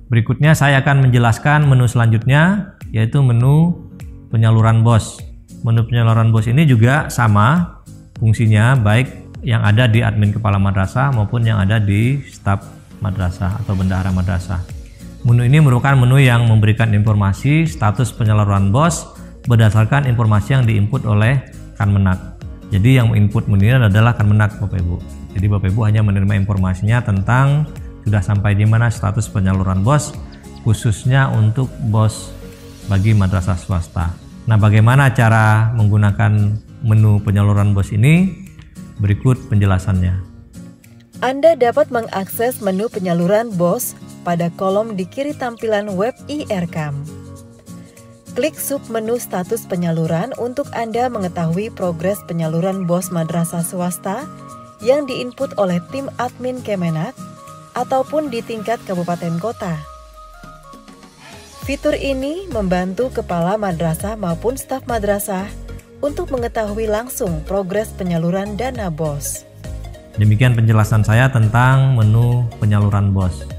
Berikutnya saya akan menjelaskan menu selanjutnya, yaitu menu penyaluran BOS. Menu penyaluran BOS ini juga sama fungsinya, baik yang ada di admin kepala madrasah maupun yang ada di staf madrasah atau bendahara madrasah. Menu ini merupakan menu yang memberikan informasi status penyaluran BOS berdasarkan informasi yang diinput oleh Kanmenak. Jadi yang input menu ini adalah Kanmenak, Bapak Ibu. Jadi Bapak Ibu hanya menerima informasinya tentang sudah sampai di mana status penyaluran BOS, khususnya untuk BOS bagi madrasah swasta. Nah, bagaimana cara menggunakan menu penyaluran BOS ini? Berikut penjelasannya. Anda dapat mengakses menu penyaluran BOS pada kolom di kiri tampilan web IRKAM. Klik submenu status penyaluran untuk Anda mengetahui progres penyaluran BOS madrasah swasta yang diinput oleh tim admin Kemenak ataupun di tingkat kabupaten kota. Fitur ini membantu kepala madrasah maupun staf madrasah untuk mengetahui langsung progres penyaluran dana BOS. Demikian penjelasan saya tentang menu penyaluran BOS.